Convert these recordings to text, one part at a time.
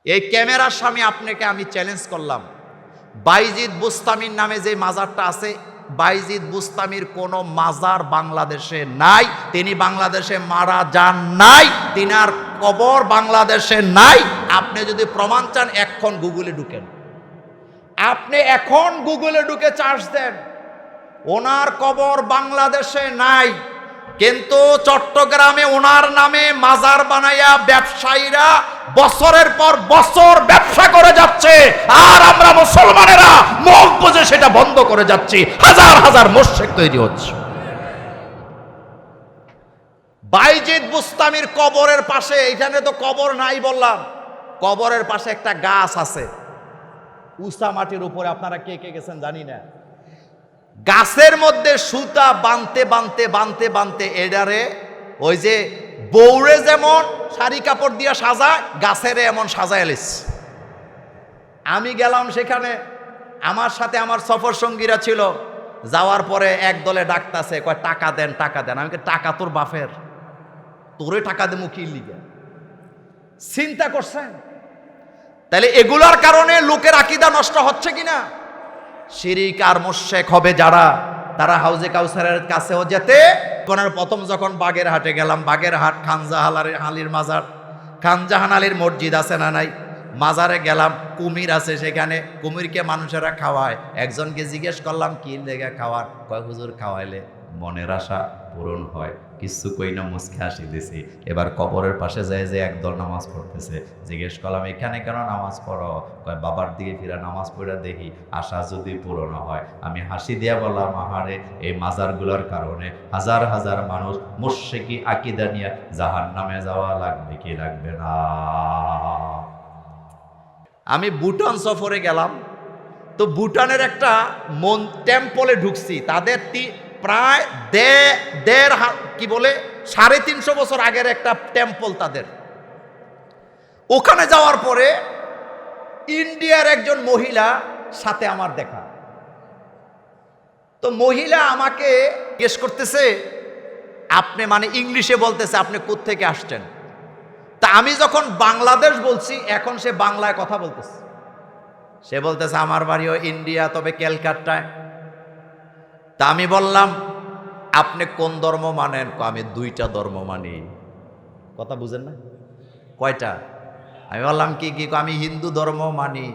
এই ক্যামেরার সামনে আপনাকে আমি চ্যালেঞ্জ করলাম, বাইজিদ বুস্তামির নামে যে মাজারটা আছে, বাইজিদ বুস্তামির কোনো মাজার বাংলাদেশে নাই। তিনি বাংলাদেশে মারা যান নাই, তিনার কবর বাংলাদেশে নাই। আপনি যদি প্রমাণ চান এখন গুগলে ঢুকেন, আপনি এখন গুগলে ঢুকে চার্জ দেন, ওনার কবর বাংলাদেশে নাই। কিন্তু চট্টগ্রামে ওনার নামে মাজার বানাইয়া ব্যবসায়ীরা বছরের পর বছর ব্যবসা করে যাচ্ছে, আর আমরা মুসলমানেরা মুখ বুজে সেটা বন্ধ করে যাচ্ছি। হাজার হাজার মুশরিক তৈরি হচ্ছে। বাইজিদ বুস্তামির কবরের পাশে, এখানে তো কবর নাই বললাম, কবরের পাশে একটা গাছ আছে উঁচা মাটির উপরে। আপনারা কে কে গেছেন জানি না। গাছের মধ্যে সুতা বানতে বানতে বানতে বানতে এডারে ওই যে বৌরে যেমন শাড়ি কাপড় দিয়া সাজায়, গাছেরে এমন সাজায় এলিস। আমি গেলাম সেখানে, আমার সাথে আমার সফর সঙ্গীরা ছিল। যাওয়ার পরে এক দলে ডাকতাছে, কয় টাকা দেন টাকা দেন। আমি টাকা তোর বাপের, তোরে টাকা দেবো কি লিগে? চিন্তা করছেন? তাহলে এগুলার কারণে লোকের আকীদা নষ্ট হচ্ছে কিনা? শিরিক আর মুশরিক হবে যারা, তারা হাউজে কাউসারের কাছেও যেতে। প্রথম যখন বাগেরহাটে গেলাম, বাগেরহাট খানজাহান আলীর মাজার, খানজাহান আলীর মসজিদ আছে না নাই? মাজারে গেলাম, কুমির আছে সেখানে, কুমিরকে মানুষেরা খাওয়ায়। একজনকে জিজ্ঞেস করলাম কি লেগে খাওয়ার? কয় হুজুর খাওয়াইলে মনের আশা পূরণ হয়। কিছু কই না, মুসকে হাসি দিছি। এবার কবরের পাশে যায় যে একদল নামাজ পড়তেছে, জিজ্ঞেস করলাম এখানে কেন নামাজ পড়ো? কয় বাবার দিকে ফিরে নামাজ পড়ে দেখি আশা যদি পূরণ হয়। আমি হাসি দিয়া বললাম আহারে, এই মাজারগুলোর কারণে হাজার হাজার মানুষ মুশরিকি আকীদা নিয়ে জাহান্নামে যাওয়া লাগবে কি লাগবে না? আমি ভুটান সফরে গেলাম, তো ভুটানের একটা টেম্পলে ঢুকছি। তাদের প্রায় কি বলে 350 বছর আগের একটা টেম্পল তাদের। ওখানে যাওয়ার পরে ইন্ডিয়ার একজন মহিলা সাথে আমার দেখা। তো মহিলা আমাকে জিজ্ঞেস করতেছে, আপনি মানে ইংলিশে বলতেছে, আপনি কোত্থেকে আসছেন? তা আমি যখন বাংলাদেশ বলছি, এখন সে বাংলায় কথা বলতেছে। সে বলতেছে আমার বাড়িও ইন্ডিয়া, তবে ক্যালকাটায়। তা আমি বললাম আপনি কোন ধর্ম মানেন? আমি 2টা ধর্ম মানি। কথা বুঝেন না? কয়টা? আমি বললাম কি কি? আমি হিন্দু ধর্ম মানি,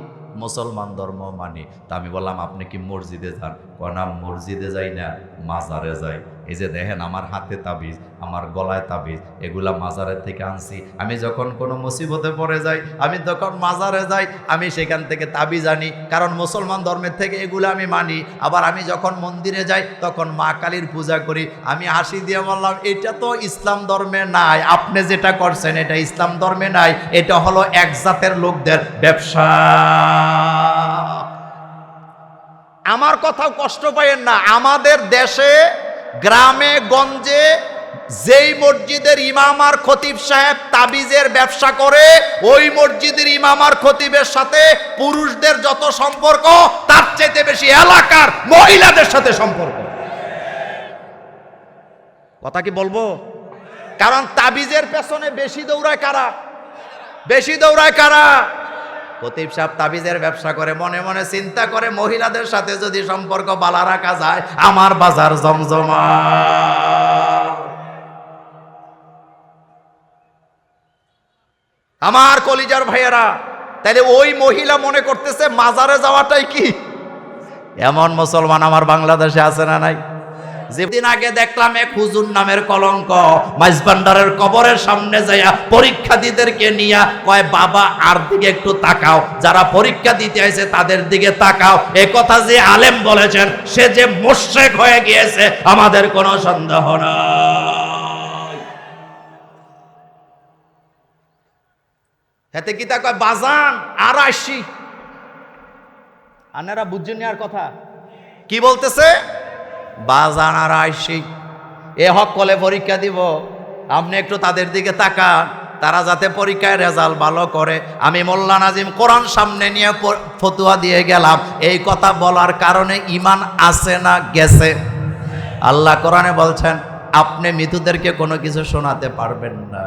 মুসলমান ধর্ম মানি। তা আমি বললাম আপনি কি মসজিদে যান? না, মসজিদে যাই না, মাজারে যাই। এই যে দেখেন আমার হাতে তাবিজ, আমার গলায় তাবিজ, এগুলা মাজারের থেকে আনছি। আমি যখন কোনো মুসিবতে পড়ে যাই, আমি তখন মাজারে যাই, আমি সেখান থেকে তাবিজ আনি, কারণ মুসলমান ধর্মের থেকে এগুলো আমি মানি। আবার আমি যখন মন্দিরে যাই তখন মা কালীর পূজা করি। আমি হাসি দিয়ে বললাম এটা তো ইসলাম ধর্মে নাই, আপনি যেটা করছেন এটা ইসলাম ধর্মে নাই, এটা হলো এক জাতের লোকদের ব্যবসা। আমার কথাও কষ্ট পাইয়েন না। আমাদের দেশে গ্রামে গঞ্জে যেই মসজিদের ইমাম আর খতিব সাহেব তাবিজের ব্যবসা করে, ওই মসজিদের ইমাম আর খতিবের সাথে পুরুষদের যত সম্পর্ক, তার চাইতে বেশি এলাকার মহিলাদের সাথে সম্পর্ক। কথা কি বলবো? কারণ তাবিজের পেছনে বেশি দৌড়ায় কারা? বেশি দৌড়ায় কারা? খতিব সাহেব তাবিজের ব্যবসা করে, মনে মনে চিন্তা করে মহিলাদের সাথে যদি সম্পর্ক বালা রাখা যায়, আমার বাজার জমজমা। আমার কলিজার ভাইয়েরা, তাইলে ওই মহিলা মনে করতেছে মাজারে যাওয়াটাই কি? এমন মুসলমান আমার বাংলাদেশে আছে না নাই? যেদিন আগে দেখলাম এক হুজুর নামের কলঙ্ক মাইজভান্ডারের কবরের সামনে যাইয়া পরীক্ষার্থীদেরকে নিয়া কয় বাবা আর দিকে একটু তাকাও, যারা পরীক্ষা দিতে আইছে তাদের দিকে তাকাও। এ কথা যে আলেম বলেছেন সে যে মুশরিক হয়ে গিয়েছে আমাদের কোনো সন্দেহ নাই। হেতে কি তা কয় বাজান আর আসি? আনারা বুঝছেন আর কথা কি বলতেছে? বাজান আর আইসি, এ হক কলে পরীক্ষা দিব, আপনি একটু তাদের দিকে তাকান, তারা যাতে পরীক্ষায় রেজাল্ট ভালো করে। আমি মোল্লা নাজিম কোরআন সামনে নিয়ে ফতুয়া দিয়ে গেলাম। এই কথা বলার কারণে ঈমান আছে না গেছে? আল্লাহ কোরআনে বলছেন আপনি মৃতদেরকে কোনো কিছু শোনাতে পারবেন না।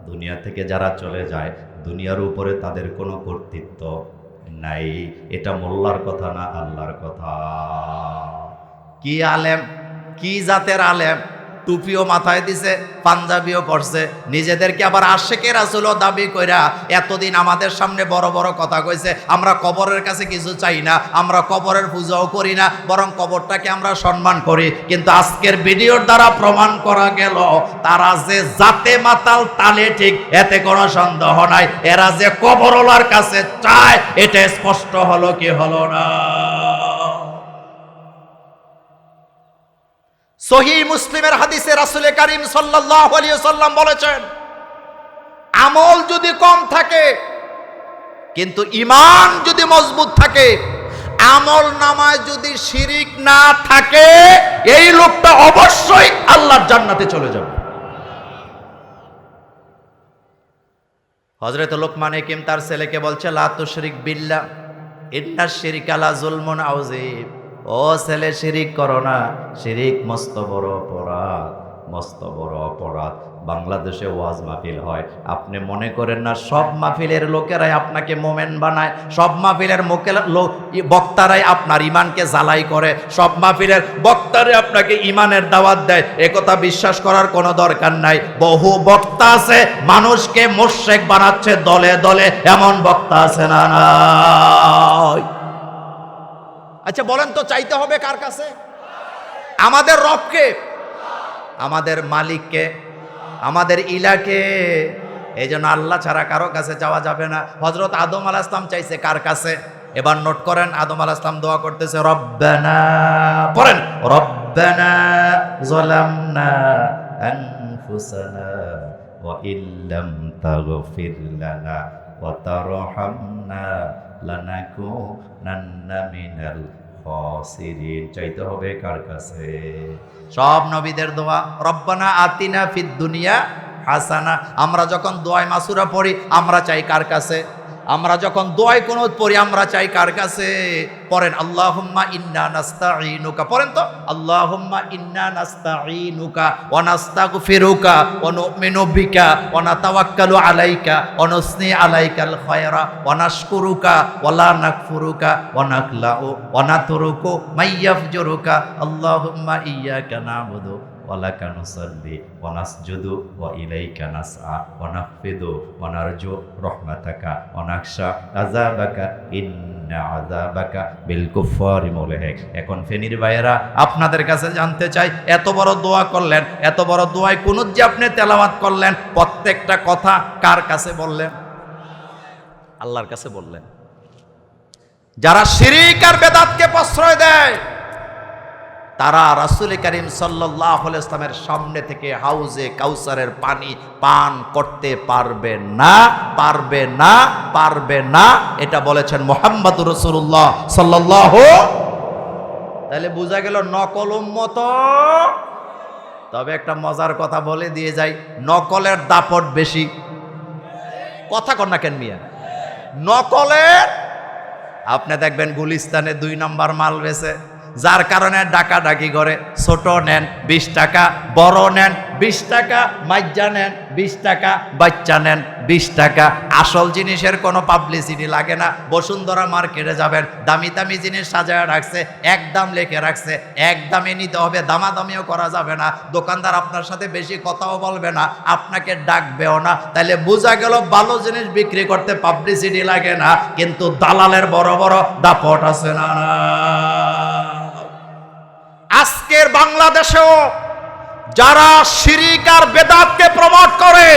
দুনিয়া থেকে যারা চলে যায় দুনিয়ার উপরে তাদের কোনো কর্তৃত্ব নাই। এটা মোল্লার কথা না, আল্লাহর কথা। কি আলেম, কি জাতের আলেম, টুপিও মাথায় দিছে, পাঞ্জাবিও পরছে, নিজেদেরকে আবার আশেকের রাসূলও দাবি কইরা এতদিন আমাদের সামনে বড় বড় কথা কইছে। আমরা কবরের কাছে কিছু চাই না, আমরা কবরের পূজাও করি না, বরং কবরটাকে আমরা সম্মান করি। কিন্তু আজকের ভিডিওর দ্বারা প্রমাণ করা গেল তারা যে জাতে মাতাল তালে ঠিক, এতে কোনো সন্দেহ নাই। এরা যে কবরওয়ালার কাছে চায়, এটা স্পষ্ট হলো কি হলো না? সহিহ মুসলিমের হাদিসে রাসূল কারীম সাল্লাল্লাহু আলাইহি ওয়াসাল্লাম বলেছেন, আমল যদি কম থাকে কিন্তু ঈমান যদি মজবুত থাকে, আমল নামায় যদি শিরিক না থাকে, এই লোকটা অবশ্যই আল্লাহর জান্নাতে চলে যাবে। হযরত লোকমান হাকিম তার ছেলেকে বলছে, লা তুশরিক বিল্লাহ ইন্নাশ শিরকা লা যুলমুন আযীম। ও ছেলে, শিরিক করো না, শিরিক মস্ত বড় অপরাধ, মস্ত বড় অপরাধ। বাংলাদেশে ওয়াজ মাহফিল হয়, আপনি মনে করেন না সব মাহফিলের লোকেরাই আপনাকে মোমেন বানায়, সব মাহফিলের বক্তারাই আপনার ইমানকে জ্বালাই করে, সব মাহফিলের বক্তারাই আপনাকে ইমানের দাওয়াত দেয়। একথা বিশ্বাস করার কোনো দরকার নাই। বহু বক্তা আছে মানুষকে মুশরিক বানাচ্ছে দলে দলে, এমন বক্তা আছে না নাই? আচ্ছা বলেন তো, চাইতে হবে কার কাছে? আমাদের রবকে, আমাদের মালিককে, আমাদের ইলাকে। এই জন্য আল্লাহ ছাড়া কারো কাছে যাওয়া যাবে না। হযরত আদম আলাইহিস সালাম চাইছে কার কাছে? এবার নোট করেন, আদম আলাইহিস সালাম দোয়া করতেছে, রব্বানা, পড়েন, রব্বানা যালামনা আনফুসানা ওয়া ইল্লাম তাগফির লানা ওয়া তারহামনা লানাকুনান্না মিনাল খাসিরিন। চাইতে হবে কার কাছে? সব নবীদের দোয়া, রব্বানা আতিনা ফিদ দুনিয়া হাসানা। আমরা যখন দোয়ায় মাসুরা পড়ি, আমরা চাই কার কাছে? আমরা যখন দোয়ায় কুনুত পড়ি, আমরা চাই কার কাছে? পড়েন, আল্লাহুম্মা ইন্না নাস্তাঈনুকা, পড়েন তো, আল্লাহুম্মা ইন্না নাস্তাঈনুকা ওয়া নাস্তাগফিরুকা ওয়া নু'মিনু বিকা ওয়া নাতাওয়াক্কালু আলাইকা ওয়া নুসনি আলাইকাল খায়রা ওয়া নাশকুরুকা ওয়া লা নাকফুরুকা ওয়া নাখলাউ ওয়া নাতরুকু মাইয়াফজুরুকা। আল্লাহুম্মা ইয়্যাকা না'বুদু ওয়া লাকা নুসাল্লি ওয়া নাসজুদু ওয়া ইলাইকা নাসআ ওয়া নাখফিদু ওয়া নারজু রাহমাতাকা ওয়া নাখশা আযাবাকা ইন্না আযাবাকা বিল কুফফারি মুলহিক। এখন ফেনীর ভাইয়েরা, আপনাদের কাছে জানতে চাই, এত বড় দোয়া করলেন, এত বড় দোয়ায় কুনুত যে আপনি তেলাওয়াত করলেন, প্রত্যেকটা কথা কার কাছে বললেন? আল্লাহর কাছে বললেন। যারা শিরিক আর বেদাতকে প্রশ্রয় দেয়, তারা রাসূল কারীম সাল্লাল্লাহু আলাইহি ওয়াসাল্লামের সামনে থেকে হাউজে কাউসারের পানি পান করতে পারবে না, পারবে না, পারবে না। এটা বলেছেন মুহাম্মদুর রাসূলুল্লাহ সাল্লাল্লাহু। তাহলে বোঝা গেল নকল উম্মত। তবে একটা মজার কথা বলে দিয়ে যাই, নকলের দাপট বেশি। কথা কন না কেন মিয়া? নকলের, আপনি দেখবেন গুলিস্তানে 2 নম্বর মাল বেচে, যার কারণে ডাকাডাকি করে। ছোট নেন 20 টাকা, বড় নেন 20 টাকা, মাইজা নেন 20 টাকা, বাচ্চা নেন 20 টাকা। আসল জিনিসের কোনো পাবলিসিটি লাগে না। বসুন্ধরা মার্কেটে যাবেন, দামি দামি জিনিস সাজায় রাখছে, এক দাম লিখে রাখছে, এক দামে নিতে হবে, দামাদামিও করা যাবে না। দোকানদার আপনার সাথে বেশি কথাও বলবে না, আপনাকে ডাকবেও না। তাইলে বোঝা গেল ভালো জিনিস বিক্রি করতে পাবলিসিটি লাগে না, কিন্তু দালালের বড় বড় দাপট আছে না। আজকের বাংলাদেশেও যারা শিরিক আর বেদাতকে প্রমোট করে,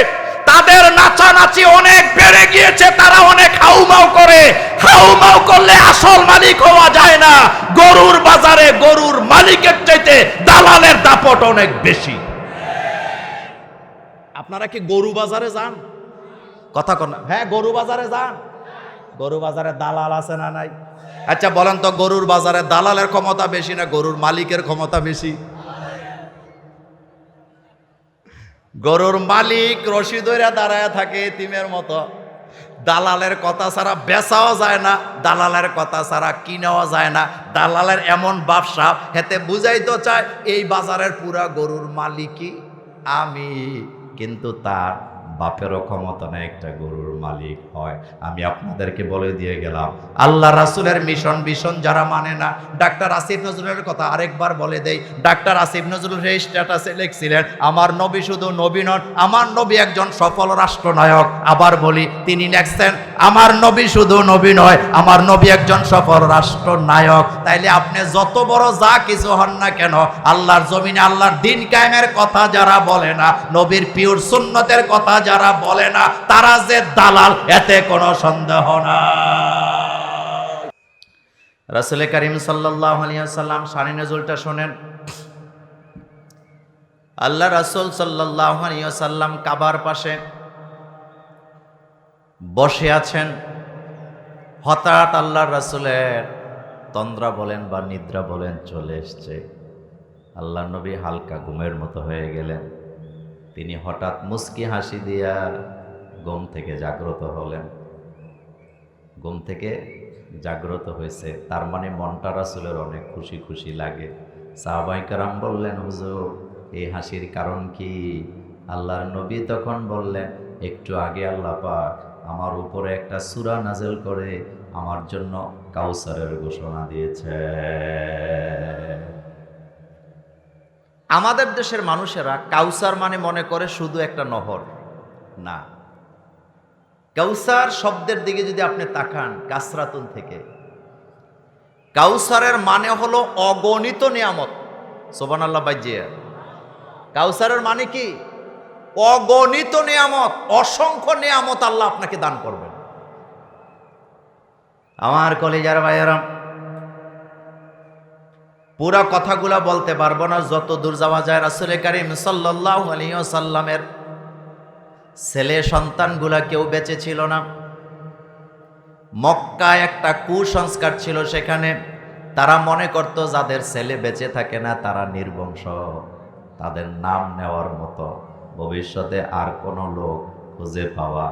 তাদের নাচানাচি অনেক বেড়ে গিয়েছে। তারা অনেক হাউমাউ করে, হাউমাউ করলে আসল মালিক হওয়া যায় না। গরুর বাজারে গরুর মালিকের চাইতে দালালের দাপট অনেক বেশি। আপনারা কি গরু বাজারে যান? কথা কন। হ্যাঁ, গরু বাজারে যান। গরু বাজারে দালাল আছে না নাই? আচ্ছা বলেন তো, গরুর বাজারে দালালের ক্ষমতা বেশি না গরুর মালিকের ক্ষমতা বেশি? গরুর মালিক রশি ধরে দাঁড়ায় থাকে এতিমের মতো। দালালের কথা ছাড়া বেচাও যায় না, দালালের কথা ছাড়া কিনাও যায় না। দালালের এমন ব্যবসা, হেতে বুঝাইতে চায় এই বাজারের পুরা গরুর মালিকই আমি, কিন্তু তার বাপেরও ক্ষমতা নেই একটা গরুর মালিক হয়। আমি আপনাদেরকে বলে দিয়ে গেলাম, আল্লাহ রাসূলের মিশন ভীষণ যারা মানে না, ডাক্তার আসিফ নজরুলের কথা আরেকবার বলে দেই। ডাক্তার আসিফ নজরুল এই স্ট্যাটাসে লিখছিলেন, আমার নবী শুধু নবী নন, আমার নবী একজন সফল রাষ্ট্রনায়ক। আবার বলি, তিনি লিখছেন, আমার নবী শুধু নবী নয়, আমার নবী একজন সফল রাষ্ট্রনায়ক। তাইলে আপনি যত বড় যা কিছু হন না কেন, আল্লাহর জমিনে আল্লাহর দিন কায়েমের কথা যারা বলে না, নবীর পিওর সুন্নতের কথা যারা বলে না, তারা যে দালাল, এতে কোনো সন্দেহ নাই। রাসূল করিম সাল্লাল্লাহু আলাইহি ওয়াসাল্লাম শানে নজুলটা শোনেন। আল্লাহ রাসূল সাল্লাল্লাহু আলাইহি ওয়াসাল্লাম কাবার পাশে বসে আছেন। হঠাৎ আল্লাহ রাসূলের তন্দ্রা বলেন বা নিদ্রা বলেন চলে এসছে। আল্লাহ নবী হালকা ঘুমের মতো হয়ে গেলেন। তিনি হঠাৎ মুস্কি হাসি দিয়া ঘুম থেকে জাগ্রত হলেন। ঘুম থেকে জাগ্রত হয়েছে, তার মানে মনটা রাসূলের অনেক খুশি খুশি লাগে। সাহাবায়ে কেরাম বললেন, হুজুর এই হাসির কারণ কি? আল্লাহর নবী তখন বললেন, একটু আগে আল্লাহ পাক আমার উপরে একটা সূরা নাযিল করে আমার জন্য কাউসারের ঘোষণা দিয়েছে। আমাদের দেশের মানুষেরা কাউসার মানে মনে করে শুধু একটা নহর, না। কাউসার শব্দের দিকে যদি আপনি তাকান কাসরাতুন থেকে, কাউসারের মানে হলো অগণিত নিয়ামত। সুবহানাল্লাহ বাইজিয়া। কাউসারের মানে কি? অগণিত নিয়ামত, অসংখ্য নিয়ামত আল্লাহ আপনাকে দান করবেন। আমার কলিজার ভাইয়েরা, পুরা কথাগুলা বলতে পারবো না, যত দূর যাওয়া যায়। রাসূল করিম সাল্লাল্লাহু আলাইহি ওয়াসাল্লামের ছেলে সন্তানগুলা কেউ বেঁচে ছিল না। মক্কায় একটা কুসংস্কার ছিল, সেখানে তারা মনে করত যাদের ছেলে বেঁচে থাকে না তারা নির্বংশ, তাদের নাম নেওয়ার মতো ভবিষ্যতে আর কোনো লোক খুঁজে পাওয়া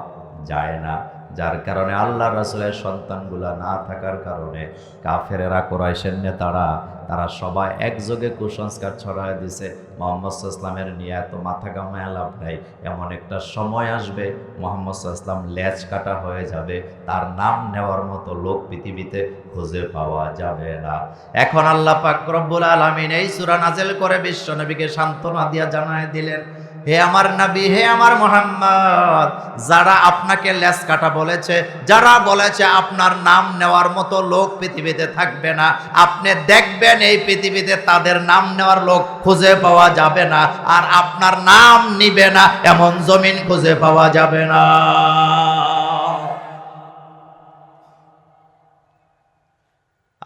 যায় না। যার কারণে আল্লাহ রাসূলের সন্তানগুলা না থাকার কারণে কাফেরেরা, কুরাইশের নেতারা, তারা সবাই একযোগে কুসংস্কার ছড়ায় দিছে। মুহাম্মদ সাল্লাল্লাহু আলাইহি ওয়াসাল্লামের নিয়ে এত মাথা ঘামায় লাভ নাই। এমন একটা সময় আসবে মুহাম্মদ সাল্লাল্লাহু আলাইহি ওয়াসাল্লাম লেজ কাটা হয়ে যাবে, তার নাম নেওয়ার মতো লোক পৃথিবীতে খুঁজে পাওয়া যাবে না। এখন আল্লাহ পাক রব্বুল আলামিন এই সূরা নাযিল করে বিশ্ব নবীকে সান্ত্বনা দিয়া জানায় দিলেন, হে আমার নবী, হে আমার মুহাম্মদ, যারা আপনাকে লেজ কাটা বলেছে, যারা বলেছে আপনার নাম নেওয়ার মতো লোক পৃথিবীতে থাকবে না, আপনি দেখবেন এই পৃথিবীতে তাদের নাম নেওয়ার লোক খুঁজে পাওয়া যাবে না, আর আপনার নাম নিবে না এমন জমিন খুঁজে পাওয়া যাবে না।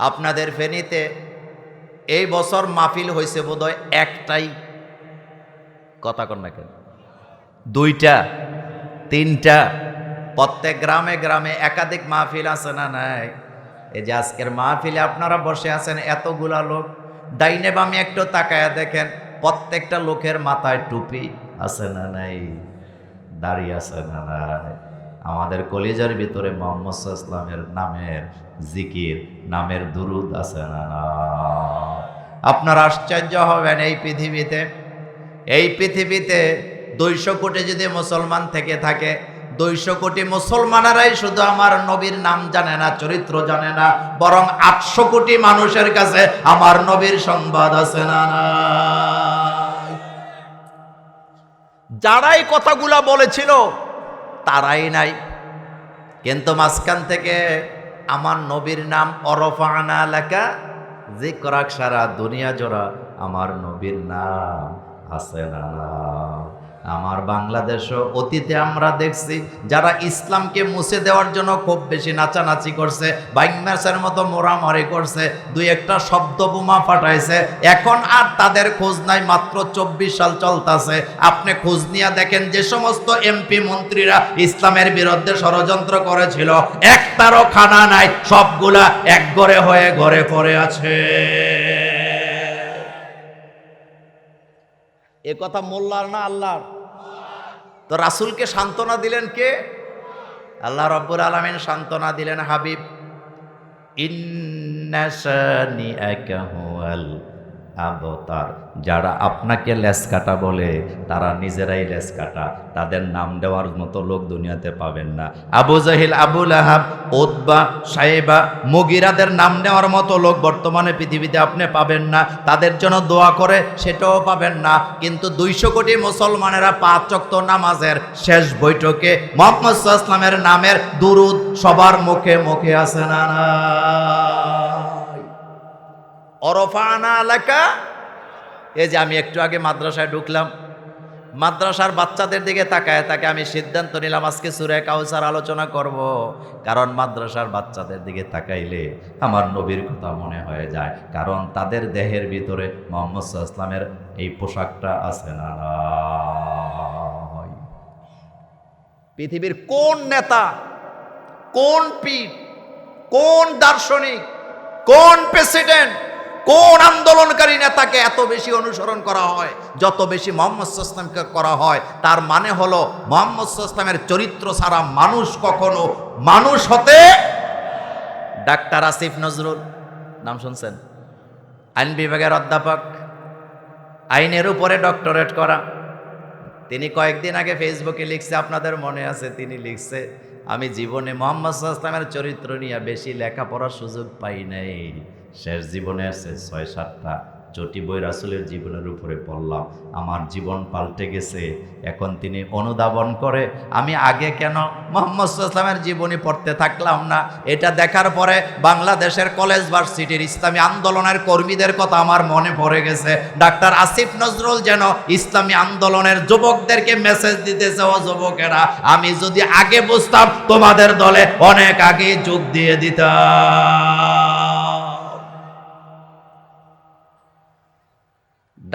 আপনাদের ফেনীতে এই বছর মাহফিল হয়েছে বোধহয় একটাই, কথা কন না কেন? দুইটা, তিনটা, প্রত্যেক গ্রামে গ্রামে একাধিক মাহফিল আছে না নাই? এই যে আজকের মাহফিলে আপনারা বসে আছেন এতগুলা লোক, ডাইনে বামে একটু তাকায়া দেখেন, প্রত্যেকটা লোকের মাথায় টুপি আছে না নাই? দাড়ি আছে না নাই? আমাদের কলিজার ভিতরে মুহাম্মদ সাল্লাল্লাহু আলাইহি ওয়াসাল্লামের নামের জিকির, নামের দুরুদ আছে না না? আপনারা আশ্চর্য হবেন, এই পৃথিবীতে 200 কোটি যদি মুসলমান থেকে থাকে, 200 কোটি মুসলমানেরাই শুধু আমার নবীর নাম জানে না, চরিত্র জানে না, বরং 800 কোটি মানুষের কাছে আমার নবীর সংবাদ আছে না নাই? যারাই কথাগুলা বলেছিল তারাই নাই, কিন্তু মাঝখান থেকে আমার নবীর নাম অরফানা লাকা যিকরাক, সারা দুনিয়া জোড়া আমার নবীর নাম আছে না না? আমার বাংলাদেশও অতীতে আমরা দেখছি যারা ইসলামকে মুছে দেওয়ার জন্য খুব বেশি নাচানাচি করছে, বাইংম্যাসের মতো মোড়ামারি করছে, দুই একটা শব্দ বোমা ফাটাইছে, এখন আর তাদের খোঁজ নাই। মাত্র 24 সাল চলতেছে, আপনি খোঁজ নিয়ে দেখেন যে সমস্ত এমপি মন্ত্রীরা ইসলামের বিরুদ্ধে ষড়যন্ত্র করেছিল, একটারও খানা নাই, সবগুলা এক ঘরে হয়ে ঘরে পড়ে আছে। এ কথা মোল্লার না আল্লাহর? তো রাসূলকে সান্ত্বনা দিলেন কে? আল্লাহ রাব্বুল আলামিন সান্ত্বনা দিলেন, হাবিব ইন্না শানিআকা হুয়াল আবতার। যারা আপনাকে লেস কাটা বলে তারা নিজেরাই লেস কাটা, তাদের নাম দেওয়ার মতো লোক দুনিয়াতে পাবেন না। আবু জাহিল, আবু লাহাব, উতবা, সাইবা, মুগিরাদের নাম নেওয়ার মতো লোক বর্তমানে পৃথিবীতে আপনি পাবেন না। তাদের জন্য দোয়া করে সেটাও পাবেন না। কিন্তু 200 কোটি মুসলমানেরা 5 ওয়াক্ত নামাজের শেষ বৈঠকে মুহাম্মদ সাল্লাল্লাহু আলাইহি ওয়াসাল্লামের নামের দুরূদ সবার মুখে মুখে আছে না নাই? অরফানা লাকা। এই যে আমি একটু আগে মাদ্রাসায় ঢুকলাম, মাদ্রাসার বাচ্চাদের দিকে তাকায় তাকে আমি সিদ্ধান্ত নিলাম আজকে সূরা কাউসার আলোচনা করব। কারণ মাদ্রাসার বাচ্চাদের দিকে তাকাইলে আমার নবীর কথা মনে হয়ে যায়, কারণ তাদের দেহের ভিতরে মুহাম্মদ সাল্লাল্লাহু আলাইহি ওয়াসাল্লামের এই পোশাকটা আছে না নাই? পৃথিবীর কোন নেতা, কোন পীর, কোন দার্শনিক, কোন প্রেসিডেন্ট, কোন আন্দোলনকারী নেতাকে এত বেশি অনুসরণ করা হয় যত বেশি মুহাম্মদ সাল্লাল্লাহু আলাইহি ওয়াসাল্লামকে করা হয়? তার মানে হলো মুহাম্মদ সাল্লাল্লাহু আলাইহি ওয়াসাল্লামের চরিত্র ছাড়া মানুষ কখনো মানুষ হতে। ডাক্তার আসিফ নজরুল নাম শুনছেন? আইন বিভাগের অধ্যাপক, আইনের উপরে ডক্টরেট করা। তিনি কয়েকদিন আগে ফেসবুকে লিখছে, আপনাদের মনে আছে, তিনি লিখছে, আমি জীবনে মুহাম্মদ সাল্লাল্লাহু আলাইহি ওয়াসাল্লামের চরিত্র নিয়ে বেশি লেখাপড়ার সুযোগ পাই নাই। শেষ জীবনে আছে 6-7টা চটি বই রাসূলের জীবনের উপরে পড়লাম, আমার জীবন পাল্টে গেছে। এখন তিনি অনুধাবন করে আমি আগে কেন মুহাম্মদ সাল্লাল্লাহু আলাইহি ওয়াসাল্লামের জীবনী পড়তে থাকলাম না। এটা দেখার পরে বাংলাদেশের কলেজ ভার্সিটির ইসলামী আন্দোলনের কর্মীদের কথা আমার মনে পড়ে গেছে। ডাক্তার আসিফ নজরুল যেন ইসলামী আন্দোলনের যুবকদেরকে মেসেজ দিতেছে, ও যুবকেরা, আমি যদি আগে বুঝতাম তোমাদের দলে অনেক আগে যোগ দিয়ে দিতাম।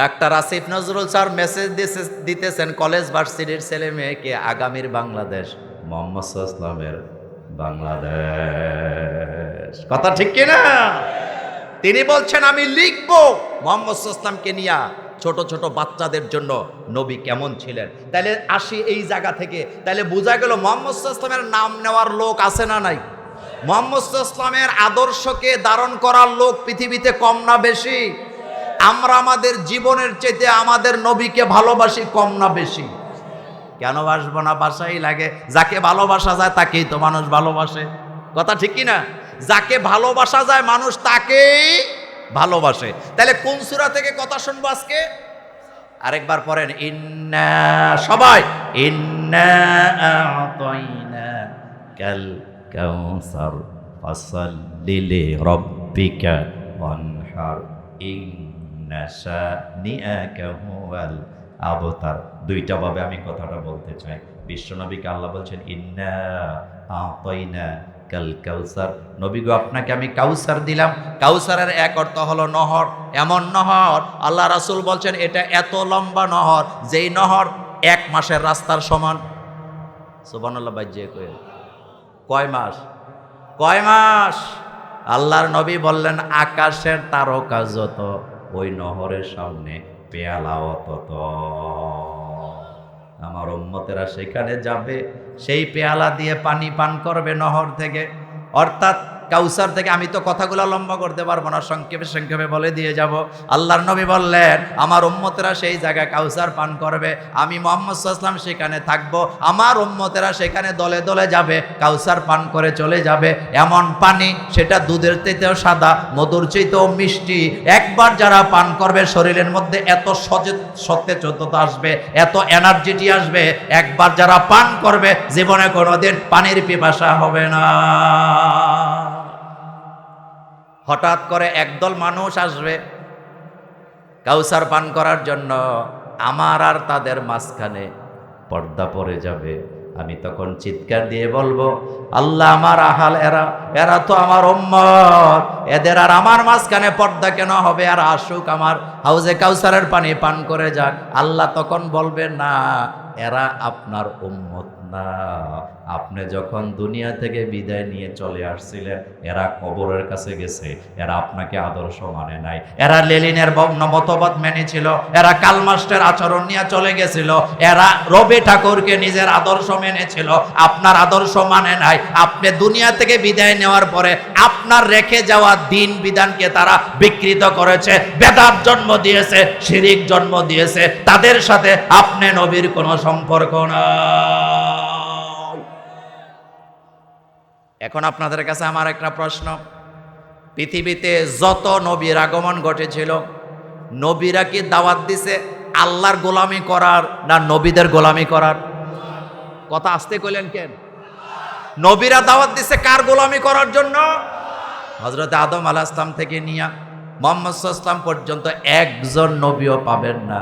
Doctor Asif Nazrul sir message দিতেছেন কলেজ ভার্সিটির ছেলে মেয়েকে, আগামীর বাংলাদেশ মুহাম্মদ সাল্লাল্লাহু আলাইহি ওয়াসাল্লামের বাংলাদেশ। কথা ঠিক কিনা? তিনি বলছেন আমি লিখবো মুহাম্মদ সাল্লাল্লাহু আলাইহি ওয়াসাল্লামকে নিয়ে, ছোট ছোট বাচ্চাদের জন্য নবী কেমন ছিলেন। তাহলে আসি এই জায়গা থেকে, তাহলে বোঝা গেল মুহাম্মদ সাল্লাল্লাহু আলাইহি ওয়াসাল্লামের নাম নেওয়ার লোক আছে না নাই? মুহাম্মদ সাল্লাল্লাহু আলাইহি ওয়াসাল্লামের আদর্শকে ধারণ করার লোক পৃথিবীতে কম না বেশি? আমরা আমাদের জীবনের চাইতে আমাদের নবীকে ভালোবাসি কম না বেশি? কেন বাসবো না? বাসাই লাগে। যাকে ভালোবাসা যায় তাকেই তো মানুষ ভালোবাসে। কথা ঠিক কি না? যাকে ভালোবাসা যায় মানুষ তাকেই ভালোবাসে। তাহলে কোন সূরা থেকে কথা শুনবো আজকে? আরেকবার পড়েন, ইন্না, সবাই, ইন্না আ'তাইনা কাল কাউসার ফাসাল্লি লিরাব্বিকা ওয়ানহার শানিআকা হুয়াল আবতার। দুইটা ভাবে আমি কথাটা বলতে চাই। বিশ্বনবীকে আল্লাহ বলছেন ইন্না আ'তাইনা কাল কাউসার, নবী গো আপনাকে আমি কাউসার দিলাম। কাউসারের এক অর্থ হলো নহর, এমন নহর আল্লাহ রাসূল বলছেন এটা এত লম্বা নহর যেই নহর 1 মাসের রাস্তার সমান। সুবহানাল্লাহ। বাজ্যে কয় মাস? কয় মাস? আল্লাহর নবী বললেন আকাশের তারকা যত, ওই নহরের সামনে পেয়ালাও তত। আমার উম্মতেরা সেখানে যাবে, সেই পেয়ালা দিয়ে পানি পান করবে নহর থেকে, অর্থাৎ কাউসার থেকে। আমি তো কথাগুলো লম্বা করতে পারবো না, সংক্ষেপে সংক্ষেপে বলে দিয়ে যাব। আল্লাহর নবী বললেন আমার উম্মতেরা সেই জায়গায় কাউসার পান করবে, আমি মুহাম্মদ সাল্লাল্লাহু আলাইহি ওয়াসাল্লাম সেখানে থাকবো, আমার উম্মতেরা সেখানে দলে দলে যাবে, কাউসার পান করে চলে যাবে। এমন পানি, সেটা দুধের চাইতেও সাদা, মধুর চাইতেও মিষ্টি। একবার যারা পান করবে শরীরের মধ্যে এত সতেজতা আসবে, এত এনার্জিটি আসবে, একবার যারা পান করবে জীবনে কোনোদিন পানির পিপাসা হবে না। হঠাৎ করে একদল মানুষ আসবে কাউসার পান করার জন্য, আমার আর তাদের মাঝখানে পর্দা পড়ে যাবে। আমি তখন চিৎকার দিয়ে বলবো, আল্লাহ আমার আহাল, এরা তো আমার উম্মত, এদের আর আমার মাঝখানে পর্দা কেন হবে? আর আসুক আমার হাউজে কাউসারের পানি পান করে যাক। আল্লাহ তখন বলবে না, এরা আপনার উম্মত না, আপনি যখন দুনিয়া থেকে বিদায় নিয়ে চলে আসছিলেন, এরা কবরের কাছে গেছে, এরা আপনাকে আদর্শ মানে নাই, এরা লেনিনের মতবাদ মেনেছিল, এরা কালমার্ক্সের আচরণ নিয়ে চলে গেছিল, এরা রবি ঠাকুরকে নিজের আদর্শ মেনেছিল, আপনার আদর্শ মানে নাই। আপনি দুনিয়া থেকে বিদায় নেওয়ার পরে আপনার রেখে যাওয়া দিন বিধানকে তারা বিকৃত করেছে, বেদাত জন্ম দিয়েছে, শিরিক জন্ম দিয়েছে, তাদের সাথে আপনি নবীর কোনো সম্পর্ক নাই। এখন আপনাদের কাছে আমার একটা প্রশ্ন, পৃথিবীতে যত নবীর আগমন ঘটেছিল, নবীরা কি দাওয়াত দিছে আল্লাহর গোলামি করার না নবীদের গোলামি করার? কথা আসতে কইলেন কেন? নবীরা দাওয়াত দিছে কার গোলামি করার জন্য? হযরত আদম আলাইহিস সালাম থেকে নিয়া মুহাম্মদ সাল্লাল্লাহু আলাইহি ওয়াসাল্লাম পর্যন্ত একজন নবীও পাবেন না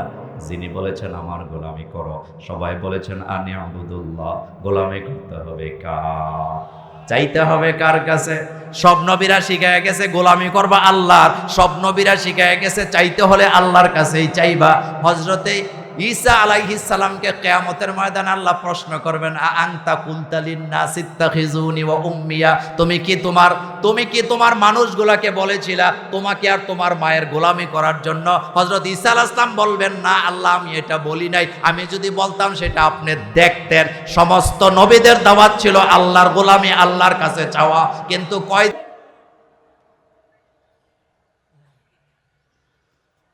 যিনি বলেছেন আমার গোলামি করো। সবাই বলেছেন আনি আবুদুল্লাহ, গোলামি করতে হবে কার? চাইতে হবে কার কাছে? সব নবীরা শিখায় গেছে গোলামি করবা আল্লাহর, সব নবীরা শিখায় গেছে চাইতে হলে আল্লাহর কাছেই চাইবা। হযরতে ঈসা আলাইহিস সালামকে কিয়ামতের ময়দানে আল্লাহ প্রশ্ন করবেন, আ আনতা কুলতা লিন-নাস ইত্তাখিজুনি ওয়া উম্মিয়া, তুমি কি তোমার মানুষগুলাকে বলেছিলা তোমাকে আর তোমার মায়ের গোলামি করার জন্য? হযরত ঈসা আলাইহিস সালাম বলবেন, না আল্লাহ, আমি এটা বলি নাই, আমি যদি বলতাম সেটা আপনি দেখতেন। সমস্ত নবীদের দাওয়াত ছিল আল্লাহর গোলামি, আল্লাহর কাছে চাওয়া, কিন্তু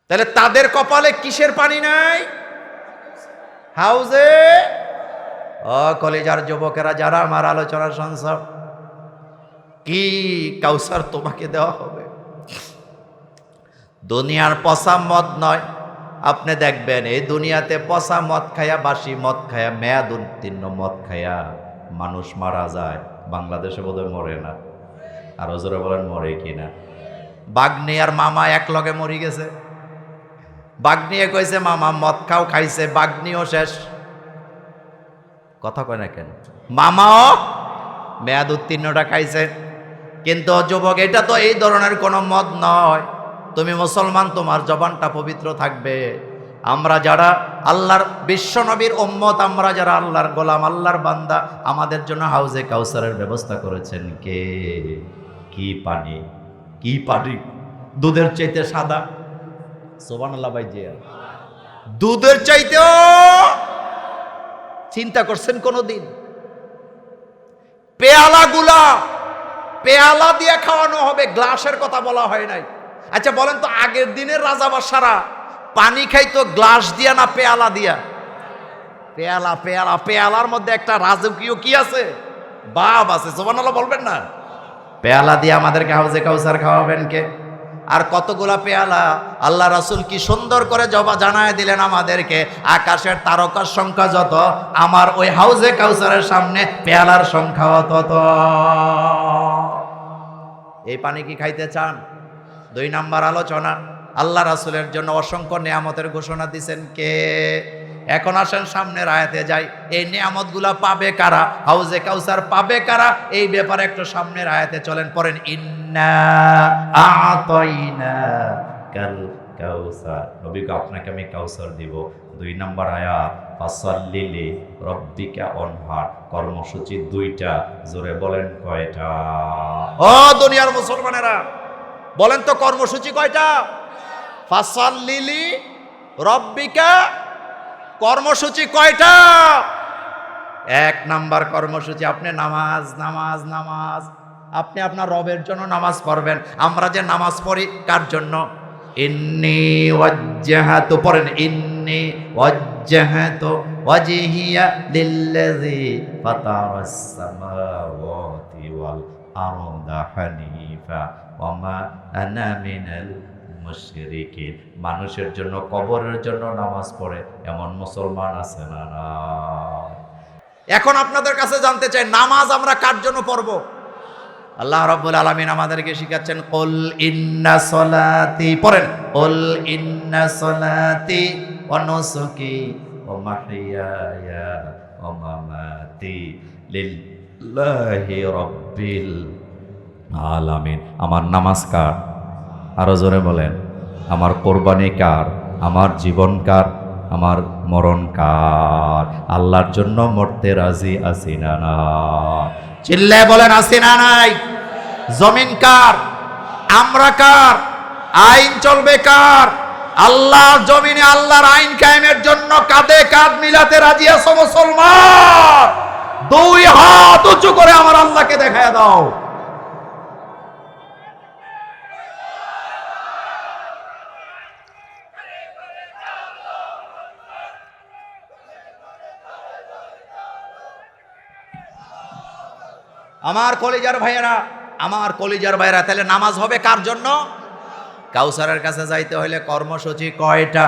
তাহলে তাদের কপালে কিসের পানি নাই? হাউজে। ও কলেজার যুবকেরা যারা আমার আলোচনা শুনছ, কি কাউসার তোমাকে দেওয়া হবে? দুনিয়ার পচা মদ নয়। আপনি দেখবেন এই দুনিয়াতে পচা মদ খায়া, বাসি মদ খায়া, মেয়াদ উত্তীর্ণ মদ খায়া মানুষ মারা যায়। বাংলাদেশে বোধহয় মরে না, আর ওজোরে বলেন মরে কিনা? বাগ্নি আর মামা এক লগে মরি গেছে। বাগ্নিয়ে কইছে মামা মদ খাও, খাইছে, বাগ্নিও শেষ। কথা কয় না কেন? মামাও মেয়াদ উত্তীর্ণটা খাইছে। কিন্তু যুবক, এটা তো এই ধরনের কোনো মদ নয়। তুমি মুসলমান, তোমার জবানটা পবিত্র থাকবে। আমরা যারা আল্লাহর বিশ্ব নবীর উম্মত, আমরা যারা আল্লাহর গোলাম, আল্লাহর বান্দা, আমাদের জন্য হাউজে কাউসারের ব্যবস্থা করেছেন কে? কি পানি, কি পানি! দুধের চাইতে সাদা। সুবহানাল্লাহ ভাই, যে দুধের চাইতেও চিন্তা করছেন কোনদিন? পেয়ালা দিয়ে খাওয়ানো হবে, গ্লাসের কথা বলা হয় নাই। আচ্ছা বলেন তো, আগের দিনের রাজা বাদশারা পানি খাইতো গ্লাস দিয়া না পেয়ালা দিয়া? পেয়ালা। পেয়ালার মধ্যে একটা রাজকীয় কি আছে? বাব আছে। সুবহানাল্লাহ বলবেন না? পেয়ালা দিয়ে আমাদেরকে হাউজে কাউসার খাওয়াবেন কে? আর কতগুলা পেয়ালা! আল্লাহ রাসূল কি সুন্দর করে জানায় দিলেন আমাদেরকে, আকাশের তারকার সংখ্যা যত, আমার ওই হাউজে কাউসারের সামনে পেয়ালার সংখ্যা তত। এই পানি কি খাইতে চান? 2 নাম্বার আলোচনা, আল্লাহ রাসূলের জন্য অসংখ্য নিয়ামতের ঘোষণা দিয়েছেন কে? এখন আসেন সামনের আয়াতে যাই। এই নিয়ামতগুলা পাবে কারা? হাউজে কাউসার পাবে কারা? এই ব্যাপারে একটু সামনের আয়াতে চলেন, পড়েন। ইন্না আ'তাইনা কাল কাউসার, নবীকে আপনাকে আমি কাউসার দিব। 2 নম্বর আয়াত, ফাসাল্লি লি রাব্বিকা ওয়ানহার। কর্মসূচি 2টা, জোরে বলেন কয়টা? ও দুনিয়ার মুসলমানেরা, বলেন তো কর্মসূচি কয়টা? ফাসাল্লি লি রাব্বিকা, কর্মসূচি কয়টা? 1 নাম্বার কর্মসূচি, আপনি নামাজ। আপনি আপনার রবের জন্য নামাজ পড়বেন। আমরা যে নামাজ পড়ি কার জন্য? ইন্নী ওয়াজ্জাহাতু, পড়েন, ইন্নী ওয়াজ্জাহাতু ওয়াজহিয়া লিল্লাযী ফাতারাস সামাওয়াতি ওয়াল আরদা হানিফা ওয়া মা আনা মিনাল মুশরিকিন। মানুষের জন্য, কবরের জন্য নামাজ পড়ে এমন মুসলমান আছে না? এখন আপনাদের কাছে জানতে চাই, নামাজ আমরা কার জন্য পড়ব? আল্লাহ রাব্বুল আলামিন আমাদেরকে শিখাচ্ছেন, কুল ইন্না সলাতি, পড়েন, কুল ইন্না সলাতি ওয়া নুসুকি ওয়া মাহইয়ায়া ওয়া মামাতি লিল্লাহি রাব্বিল আলামিন। আমার নামাজ কার? আরো জোরে বলেন। আমার কোরবানি কার? আমার জীবন কার? আমার মরণ কার? আল্লাহর জন্য মরতে রাজি আছি না না? চিল্লে বলেন আছি না নাই? জমিন কার? আমরা কার? আইন চলবে কার? আল্লাহর জমিনে আল্লাহর আইন কায়েমের জন্য কাঁধে কাঁধ মিলাতে রাজি আছো মুসলমান? দুই হাত উঁচু করে আমার আল্লাহকে দেখায় দাও। আমার কলিজার ভাইয়েরা, আমার কলিজার ভাইয়েরা, তাহলে নামাজ হবে কার জন্য? কাউসারের কাছে যাইতে হলে কর্মসূচি কয়টা?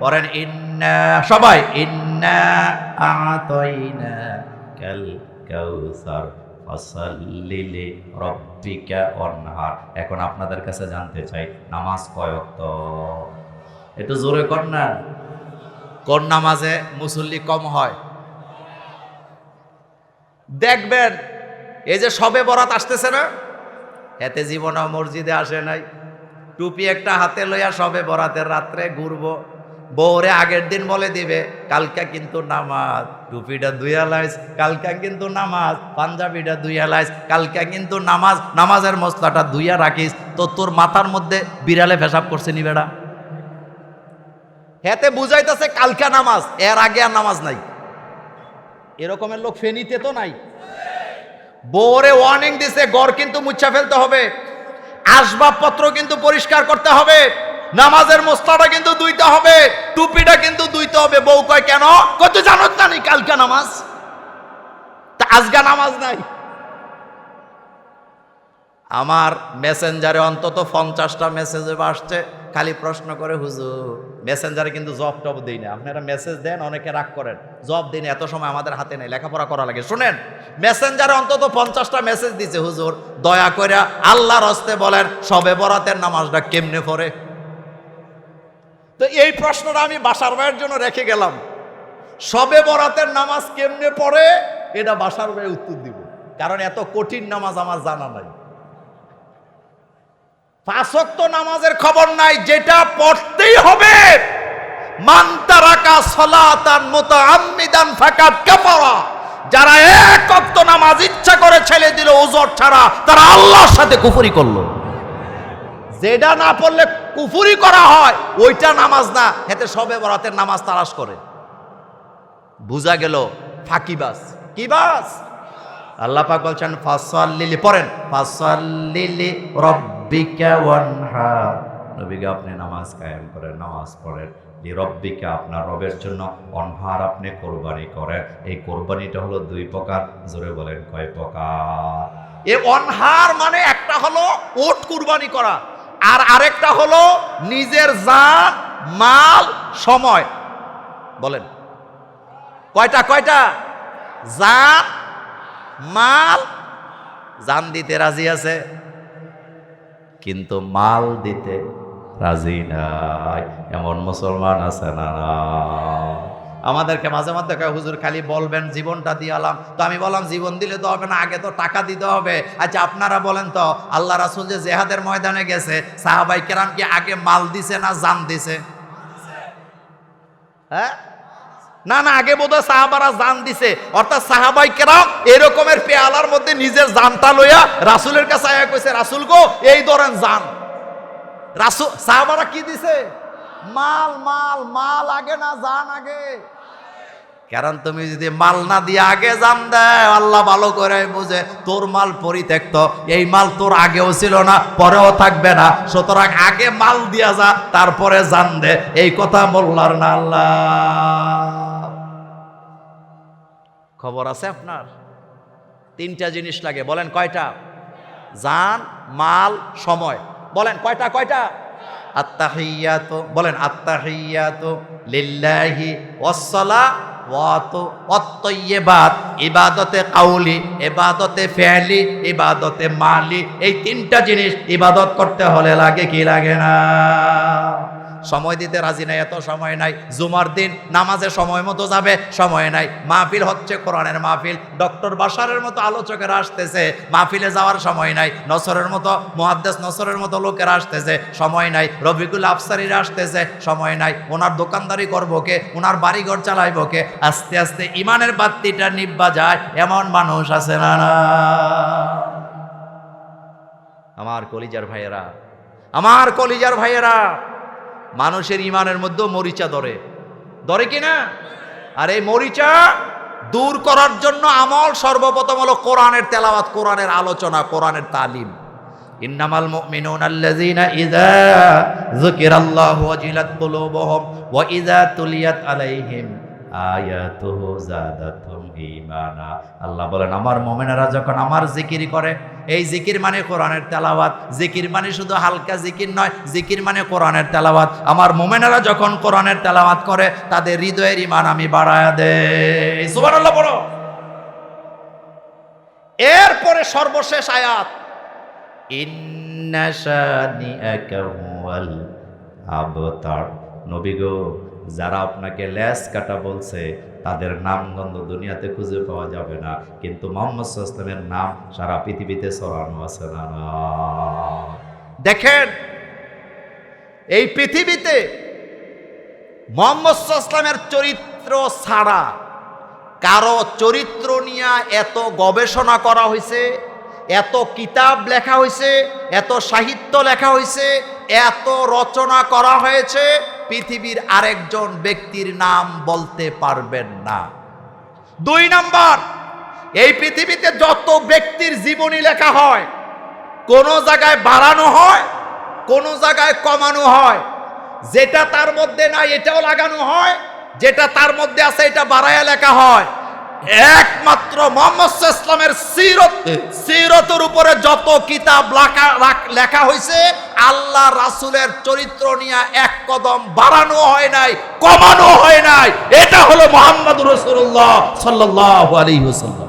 পড়েন ইন্না, সবাই ইন্না আতাইনা কাল কাউসার ফাসাল্লি লিরাব্বিকা ওয়ানহার। এখন আপনাদের কাছে জানতে চাই, নামাজ কয় ওয়াক্ত? একটু জোরে কর না। কোন নামাজে মুসল্লি কম হয়? দেখবেন এই যে শবে বরাত আসতেছে না, এতে জীবনেও মসজিদে আসে নাই, টুপি একটা হাতে লইয়া শবে বরাতের রাত্রে ঘুরবো, বউরে আগের দিন বলে দিবে কালকা কিন্তু নামাজ, টুপিটা ধুইয়া লাইস, কালকা কিন্তু নামাজ, পাঞ্জাবিটা ধুইয়া লাইস, কালকা কিন্তু নামাজ, নামাজের মশলাটা ধুইয়া রাখিস। তো তোর মাথার মধ্যে বিড়ালে পেশাব করছে নি বেড়া? হেতে বুঝাইতেছে কালকা নামাজ, এর আগে আর নামাজ নাই। এরকমের লোক ফেনীতে তো নাই। বউরে ওয়ার্নিং দিছে, ঘর কিন্তু মুছা ফেলতে হবে, আসবাবপত্র কিন্তু পরিষ্কার করতে হবে, নামাজের মশলাটা কিন্তু ধুইতে হবে, টুপিটা কিন্তু ধুইতে হবে। বউ কয় কেন? কত জানো জানি কালকা নামাজ, তা আজগা নামাজ নাই। আমার মেসেঞ্জারে অন্তত 50টা মেসেজ আসছে, খালি প্রশ্ন করে হুজুর, মেসেঞ্জারে কিন্তু জব টব দিই না। আপনারা মেসেজ দেন, অনেকে রাগ করেন, জব দিন, এত সময় আমাদের হাতে নেই, লেখাপড়া করা লাগে। শুনেন, মেসেঞ্জারে অন্তত 50টা মেসেজ দিছে, হুজুর দয়া করে আল্লাহর হস্তে বলেন শবে বরাতের নামাজটা কেমনে পড়ে। তো এই প্রশ্নটা আমি বাসার ভাইয়ের জন্য রেখে গেলাম, শবে বরাতের নামাজ কেমনে পড়ে এটা বাসার ভাই উত্তর দিব, কারণ এত কঠিন নামাজ আমার জানা নাই। 5 ওয়াক্ত নামাজের খবর নাই, যেটা পড়তেই হবে। মান তারাকা সালাতান মুতাআম্মিদান ফাকাদ কাফারা। যারা 1 ওয়াক্ত নামাজ ইচ্ছা করে ছেড়ে দিল ওযর ছাড়া, তারা আল্লাহর সাথে কুফরি করলো। যেটা না পড়লে কুফরি করা হয় ওইটা নামাজ না, এতে শবে বরাতের নামাজ তালাশ করে। বুঝা গেল ফাঁকিবাজ। কি বাস? আল্লাহ পাক বলছেন ফাসাল্লি, পড়েন ফাসাল্লি লিরাব্বিকা ওয়ানহার। নবীকে আপনি নামাজ কায়েম করেন, নামাজ পড়েন, লিরাব্বিকা আপনার রবের জন্য, ওয়ানহার আপনি কোরবানি করেন। এই কোরবানিটা হলো 2 প্রকার। জোরে বলেন কয় প্রকার? এই ওয়ানহার মানে একটা হলো ওট কুরবানি করা, আর আরেকটা হলো নিজের জান, মাল, সময়। বলেন কয়টা? কয়টা? জান, মাল। জান দিতে রাজি আছে কিন্তু মাল দিতে রাজি নাই, এমন মুসলমান আছে না? আমাদেরকে মাঝে মাঝে কয় হুজুর খালি বলবেন জীবনটা দিয়ালাম। তো আমি বললাম জীবন দিলে তো হবে না, আগে তো টাকা দিতে হবে। আচ্ছা আপনারা বলেন তো, আল্লাহ রাসূল যে জিহাদের ময়দানে গেছে, সাহাবাই কেরাম কি আগে মাল দিছে না জান দিছে? হ্যাঁ না না, আগে বোধহয় সাহাবারা জান দিছে। অর্থাৎ সাহাবাই কেরাম এরকমের পেয়ালার মধ্যে নিজের জানটা লইয়া রাসূলের কাছে আয়া কইছে, রাসূল গো এই ধরেন জান। রাসূল, সাহাবারা কি দিছে? মাল। মাল মাল আগে না জান আগে? কারণ তুমি যদি মাল না দিয়ে আগে জান দেয়, আল্লাহ ভালো করে বুঝে তোর মাল পরিত্যক্ত, এই মাল তোর আগেও ছিল না, পরেও থাকবে না, সুতরাং আগে মাল দিয়া যা, তারপরে জান দে। এই কথা বললার না আল্লাহ। খবর আছে আপনার? 3টা জিনিস লাগে, বলেন কয়টা? জান, মাল, সময়। বলেন কয়টা? কয়টা? আত্তাহিয়াতু, বলেন আত্তাহিয়াতু লিল্লাহি ওয়াসসালাওয়াতু ওয়াত-তাইয়্যিবাত। ইবাদতে কাউলি, ইবাদতে ফি'লি, ইবাদতে মালি। এই 3টা জিনিস ইবাদত করতে হলে লাগে কি লাগে না? সময় দিতে রাজি নাই, এত সময় নাই। জুমার দিন নামাজে সময় মতো যাবে, সময় নাই। মাহফিল হচ্ছে কোরআনের মাহফিল, ডক্টর বাশারের মতো আলোচকেরা আসতেছে, মাহফিলে যাওয়ার সময় নাই। নসরের মতো মুহাদ্দিস নসরের মতো লোকেরা আসতেছে, সময় নাই। রফিকুল আফসারিরা আসতেছে, সময় নাই। ওনার দোকানদারি করবো কে, ওনার বাড়িঘর চালাইবো কে? আস্তে আস্তে ইমানের বাতিটা নিব্বা যায়, এমন মানুষ আছে না? আমার কলিজার ভাইয়েরা, আমার কলিজার ভাইয়েরা, মানুষের ইমানের মধ্যেও মরিচা ধরে, ধরে কিনা? আর এই মরিচা দূর করার জন্য আমল সর্বপ্রথম হলো কোরআনের তেলাওয়াত, কোরআনের আলোচনা, কোরআনের তালিম। ইন্নামাল মুমিনুনা আল্লাযীনা ইযা যুকিরাল্লাহু ওয়াজিলাত কুলুবুহুম ওয়া ইযা তুলিয়াত আলাইহিম আয়াতুহু যাদাতুহুম ঈমানা। আল্লাহ বলেন, আমার মুমিনেরা যখন আমার জিকির করে, এই জিকির মানে কোরআনের তেলাওয়াত, জিকির মানে শুধু হালকা জিকির নয়, জিকির মানে কোরআনের তেলাওয়াত। আমার মুমিনেরা যখন কোরআনের তেলাওয়াত করে, তাদের হৃদয়ের ঈমান আমি বাড়ায়া দেই। সুবহানাল্লাহ বলো। এরপরে সর্বশেষ আয়াত, ইন্না শানিআকা হুয়াল আবতার। নবী গো, যারা আপনাকে লেস কাটা বলছে, তাদের নামগন্ধ দুনিয়াতে খুঁজে পাওয়া যাবে না, কিন্তু মুহাম্মদ সাল্লাল্লাহু আলাইহি ওয়াসাল্লামের নাম সারা পৃথিবীতে ছড়ানো আছে না? দেখেন, এই পৃথিবীতে মুহাম্মদ সাল্লাল্লাহু আলাইহি ওয়াসাল্লামের চরিত্র ছাড়া কারো চরিত্র নিয়ে এত গবেষণা করা হয়েছে, এত কিতাব লেখা হয়েছে, এত সাহিত্য লেখা হয়েছে, এত রচনা করা হয়েছে, পৃথিবীর আরেকজন ব্যক্তির নাম বলতে পারবেন না। 2 নাম্বার, এই পৃথিবীতে যত ব্যক্তির জীবনী লেখা হয়, কোন জায়গায় বাড়ানো হয়, কোন জায়গায় কমানো হয়। যেটা তার মধ্যে নাই এটাও লাগানো হয়, যেটা তার মধ্যে আছে এটা বাড়ায়া লেখা হয়। একমাত্র মুহাম্মদ সাল্লাল্লাহু আলাইহি ওয়াসাল্লামের সিরতের উপরে যত কিতাব লেখা হয়েছে, আল্লাহ রাসূলের চরিত্র নিয়ে এক কদম বাড়ানো হয় নাই, কমানো হয় নাই। এটা হলো মুহাম্মদুর রাসূলুল্লাহ সাল্লাল্লাহু আলাইহি ওয়াসাল্লাম।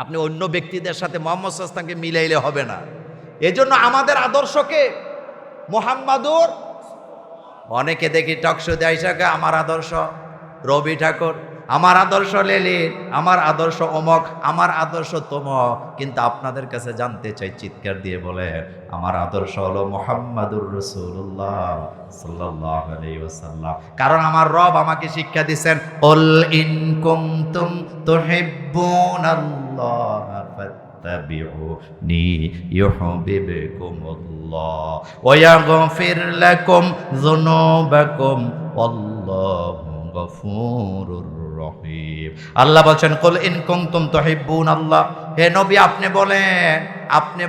আপনি অন্য ব্যক্তিদের সাথে মুহাম্মদ সাল্লাল্লাহু আলাইহি ওয়াসাল্লামকে মিলাইলে হবে না। এজন্য আমাদের আদর্শকে মুহাম্মাদুর, অনেকে দেখি টকশো দেয় আমার আদর্শ রবি ঠাকুর, আমার আদর্শ লেলিন, আমার আদর্শ অমক, আমার আদর্শ তমক। কিন্তু আপনাদের কাছে জানতে চাই, চিৎকার দিয়ে বলে, আমার আদর্শ হলো মুহাম্মাদুর রাসূলুল্লাহ সাল্লাল্লাহু আলাইহি ওয়াসাল্লাম। কারণ আমার রব আমাকে শিক্ষা দিবেন, কুল ইন কুনতুম তুহিব্বুনাল্লাহ ফাত্তাবিউনি ইউহিব্বুকুমুল্লাহ ওয়া ইয়াগফির লাকুম যুনুবাকুম ওয়াল্লাহু গফুরুর রহিম। আল্লাহ বলেন, কুল ইন কুনতুম তুহিব্বুনাল্লাহ, হে নবী আপনি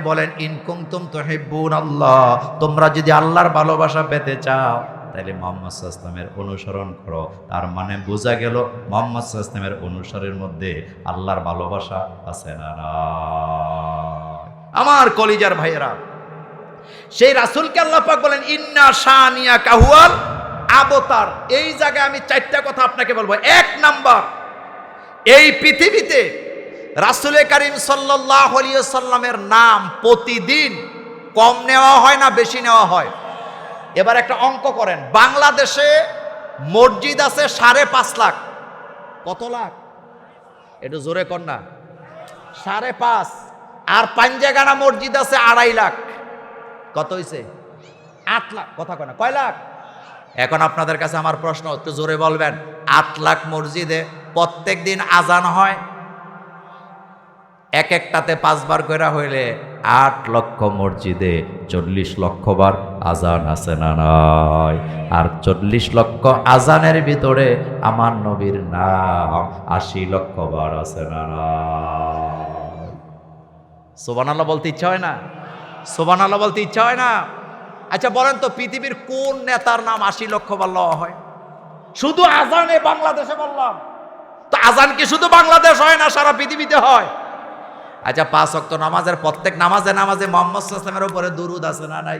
বলেন ইন কুনতুম তুহিব্বুনাল্লাহ, তোমরা যদি আল্লাহর ভালোবাসা পেতে চাও, তাহলে মুহাম্মদ সাল্লাল্লাহু আলাইহি ওয়াসাল্লামের অনুসরণ করো। তার মানে বোঝা গেল মুহাম্মদ সাল্লাল্লাহু আলাইহি ওয়াসাল্লামের অনুসরণের মধ্যে আল্লাহর ভালোবাসা আছে না? আমার কলিজার ভাইয়েরা, সেই রাসূলকে আল্লাহ পাক বলেন, ইন্না শানিয়াকা হুয়াল আবতার। এই জায়গায় আমি 4টা কথা আপনাকে বলবো। 1 নাম্বার, এই পৃথিবীতে রাসূল করিম সাল্লাল্লাহু আলাইহি ওয়াসাল্লামের নাম প্রতিদিন কম নেওয়া হয় না বেশি নেওয়া হয়? এবার একটা অঙ্ক করেন, বাংলাদেশে মসজিদ আছে 5.5 লাখ। কত লাখ? একটু জোরে কর না। 5.5। আর পাঞ্জাগানা মসজিদ আছে 2.5 লাখ। কত হইছে? 8 লাখ। কথা কয় না, কয় লাখ? এখন আপনাদের কাছে আমার প্রশ্ন, একটু জোরে বলবেন, 8 লাখ মসজিদে প্রত্যেক দিন আজান হয়, এক একটাতে 5 বার করে হইলে 8 লক্ষ মসজিদে 40 লক্ষ বার আজান আছে না নাই? আর 40 লক্ষ আজানের ভিতরে আমার নবীর নাম 80 লক্ষ বার আছে না নাই? সুবহানাল্লাহ বলতে ইচ্ছা হয় না? সুবহানাল্লাহ বলতে ইচ্ছা হয় না? আচ্ছা বলেন তো, পৃথিবীর কোন নেতার নাম 80 লক্ষ বার লওয়া হয়? শুধু আজানে বাংলাদেশে বললাম তো। আজান কি শুধু বাংলাদেশ হয় না, সারা পৃথিবীতে হয়? আচ্ছা 5 ওয়াক্ত নামাজের প্রত্যেক নামাজে নামাজে মুহাম্মদ সাল্লাল্লাহু আলাইহি ওয়াসাল্লামের উপরে দুরূদ আছে না নাই?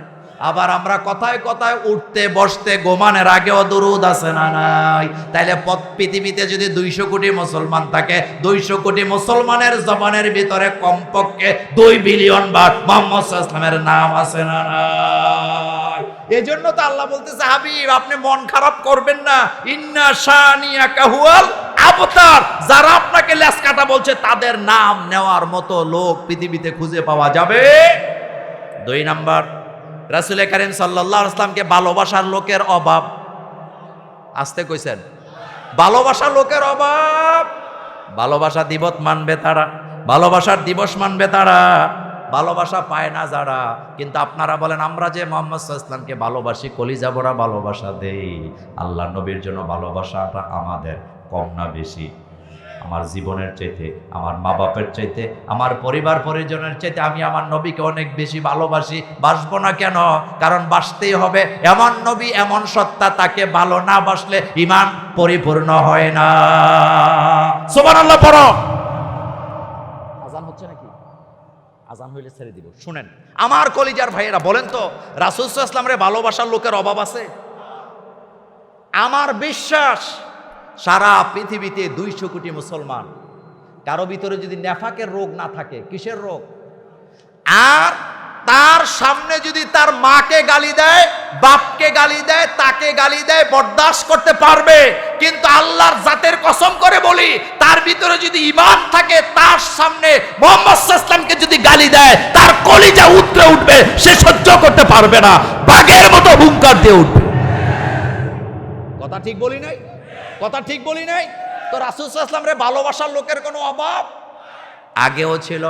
আবার আমরা কথায় কথায় উঠতে বসতে ঘুমানোর আগেও দুরূদ আছে না নাই? তাইলে পৃথিবীতে যদি 200 কোটি মুসলমান থাকে, 200 কোটি মুসলমানের জবানের ভিতরে কমপক্ষে 2 বিলিয়ন বার মুহাম্মদ সাল্লাল্লাহু আলাইহি ওয়াসাল্লামের নাম আছে না নাই? এজন্য তো আল্লাহ বলতেছে হাবিব আপনি মন খারাপ করবেন না, ইন্না শানিয়াকা হুয়াল আবতার। যারা আপনাকে লেস কাটা বলছে তাদের নাম নেওয়ার মতো লোক পৃথিবীতে খুঁজে পাওয়া যাবে। 2 নাম্বার, রাসূল কারীম সাল্লাল্লাহু আলাইহি ওয়াসাল্লামকে ভালোবাসার লোকের অভাব। আসতে কইছেন, ভালোবাসার লোকের অভাব। ভালোবাসা দিবস মানবে তারা, ভালোবাসার দিবস মানবে তারা, ভালোবাসা পায় না যারা। কিন্তু আপনারা বলেন আমরা যে মুহাম্মদ সাল্লাল্লাহু আলাইহি ওয়াসাল্লামকে ভালোবাসি, কলিজা ভরা ভালোবাসা দেই, আল্লাহ নবীর জন্য ভালোবাসাটা আমাদের কম না বেশি? আমার জীবনের চাইতে, আমার মা বাপের চাইতে, আমার পরিবার পরিজনের চাইতে আমি আমার নবীকে অনেক বেশি ভালোবাসি। বাসবো না কেন? কারণ বাসতেই হবে। এমন নবী, এমন সত্তা, তাকে ভালো না বাসলে ঈমান পরিপূর্ণ হয় না। সুবহানাল্লাহ পড়ো। আজান হচ্ছে নাকি? আজান হইলে ছেড়ে দিব। শুনেন আমার কলিজার ভাইয়েরা, বলেন তো রাসূল সাল্লাল্লাহু আলাইহি ওয়াসাল্লামের ভালোবাসার লোকের অভাব আছে? আমার বিশ্বাস সারা পৃথিবীতে 200 কোটি মুসলমান, কারো ভিতরে যদি নেফাকের রোগ না থাকে, কিসের রোগ? আর তার সামনে যদি তার মাকে গালি দেয়, বাপকে গালি দেয়, তাকে গালি দেয়, বরদাস্ত করতে পারবে। কিন্তু আল্লাহর জাতের কসম করে বলি, তার ভিতরে যদি ঈমান থাকে, তার সামনে মুহাম্মদ সাল্লাল্লাহু আলাইহি ওয়াসাল্লামকে যদি গালি দেয়, তার কলিজা উতলে উঠবে, সে সহ্য করতে পারবে না, বাঘের মতো হুঙ্কার দিয়ে উঠবে। কথা ঠিক বলি নাই? কথা ঠিক বলি নাই? তো রাসূল সাল্লাল্লাহু আলাইহি ওয়াসাল্লামের ভালোবাসার লোকের কোনো অভাব আগেও ছিল,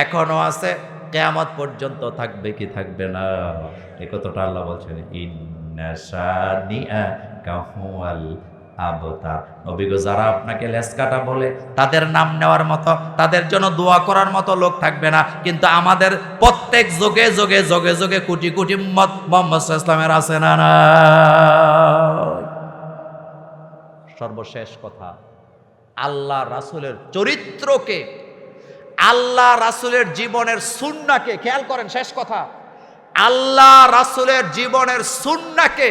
এখনো আছে, কিয়ামত পর্যন্ত থাকবে কি থাকবে না? এই কথাটা আল্লাহ বলছেন, ইন্না শানিআকা হুয়াল আবতার। নবী গো, যারা আপনাকে লেসকাটা বলে তাদের নাম নেওয়ার মতো, তাদের জন্য দোয়া করার মতো লোক থাকবে না। কিন্তু আমাদের প্রত্যেক যুগে যুগে যুগে যুগে কোটি কোটি উম্মত মুহাম্মদ সাল্লাল্লাহু আলাইহি ওয়াসাল্লামের আছে না না? সর্বশেষ কথা, আল্লাহ রাসূলের চরিত্রকে, আল্লাহ রাসূলের জীবনের সুন্নাহকে খেয়াল করেন। শেষ কথা, আল্লাহ রাসূলের জীবনের সুন্নাহকে,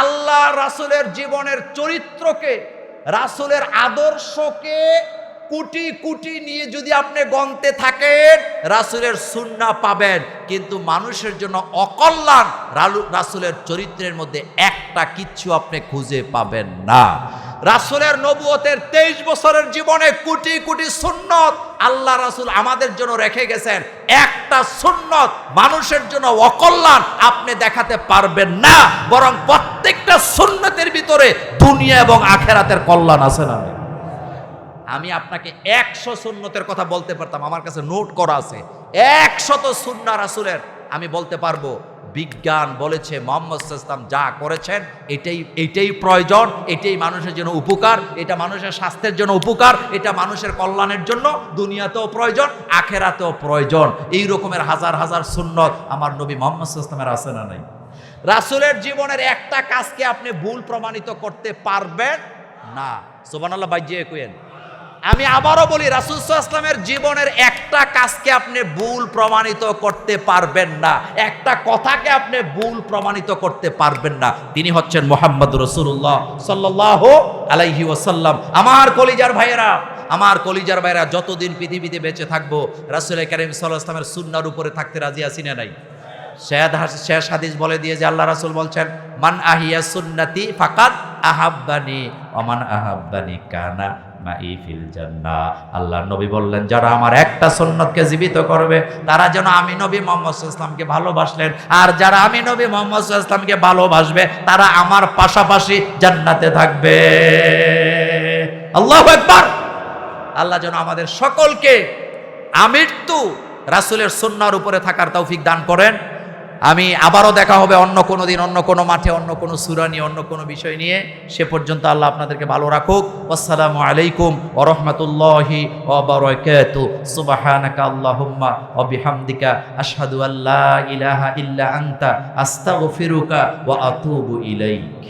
আল্লাহ রাসূলের জীবনের চরিত্রকে, রাসূলের আদর্শকে কোটি কোটি নিয়ে যদি আপনি গন্তে থাকেন, রাসূলের সুন্নাহ পাবেন। কিন্তু মানুষের জন্য অকল্যাণ রাসূলের চরিত্রের মধ্যে একটা কিচ্ছু আপনি খুঁজে পাবেন না। রাসূলের নবুয়তের 23 বছরের জীবনে কোটি কোটি সুন্নত আল্লাহ রাসূল আমাদের জন্য রেখে গেছেন। একটা সুন্নত মানুষের জন্য অকল্যাণ আপনি দেখাতে পারবেন না, বরং প্রত্যেকটা সুন্নতের ভিতরে দুনিয়া এবং আখিরাতের কল্যাণ আছে না? আমি আপনাকে 100 সুন্নতের কথা বলতে পারতাম, আমার কাছে নোট করা আছে 100 সুন্নাহ রাসূলের। আমি বলতে পারবো বিজ্ঞান বলেছে মুহাম্মদ সাল্লাল্লাহু আলাইহি ওয়াসাল্লাম যা করেছেন এটাই প্রয়োজন, এটাই মানুষের জন্য উপকার, এটা মানুষের স্বাস্থ্যের জন্য উপকার, এটা মানুষের কল্যাণের জন্য দুনিয়াতেও প্রয়োজন, আখিরাতেও প্রয়োজন। এই রকমের হাজার হাজার সুন্নত আমার নবী মুহাম্মদ সাল্লাল্লাহু আলাইহি ওয়াসাল্লামের আছে না নাই? রাসূলের জীবনের একটা কাজকে আপনি ভুল প্রমাণিত করতে পারবেন না। সুবহানাল্লাহ বাইজিয়ে কইেন। আমি আবারও বলি, রাসূল সাল্লাল্লাহু আলাইহি ওয়াসাল্লামের জীবনের একটা কাজকে আপনি ভুল প্রমাণিত করতে পারবেন না, একটা কথাকে আপনি ভুল প্রমাণিত করতে পারবেন না। তিনি হচ্ছেন মুহাম্মদুর রাসূলুল্লাহ সাল্লাল্লাহু আলাইহি ওয়াসাল্লাম। আমার কলিজার ভাইয়েরা, আমার কলিজার ভাইয়েরা, যতদিন পৃথিবীতে বেঁচে থাকবো রাসূল কারীম সাল্লাল্লাহু আলাইহি ওয়াসাল্লামের সুন্নাহর উপরে থাকতে রাজি আছি না নাই? শেষ হাদিস বলে দিয়ে যে আল্লাহ রাসূল বলছেন, মান আহিয়া সুন্নতি ফাকাদ আহাব্বানি ওয়া মান আহাব্বানি কানা মাই ফিল জান্নাহ। আল্লাহ নবী বললেন, যারা আমার একটা সুন্নতকে জীবিত করবে তারা যেন আমি নবী মুহাম্মদ সাল্লাল্লাহু আলাইহি ওয়াসাল্লামকে ভালোবাসলেন, আর যারা আমি নবী মুহাম্মদ সাল্লাল্লাহু আলাইহি ওয়াসাল্লামকে ভালোবাসবে তারা আমার পাশাপাশি জান্নাতে থাকবে। আল্লাহু আকবার। আল্লাহ যেন আমাদের সকলকে আমৃত্যু রাসূলের সুন্নাহর উপরে থাকার তৌফিক দান করেন। আমি আবারও দেখা হবে অন্য কোনো দিন, অন্য কোনো মাঠে, অন্য কোনো সূরা নিয়ে, অন্য কোনো বিষয় নিয়ে। সে পর্যন্ত আল্লাহ আপনাদেরকে ভালো রাখুক। আসসালামু আলাইকুম ওয়া রাহমাতুল্লাহি ওয়া বারাকাতুহু। সুবহানাকা আল্লাহুম্মা ওয়া বিহামদিকা আশহাদু আল্লা ইলাহা ইল্লা আনতা আস্তাগফিরুকা ওয়া আতুবু ইলাইক।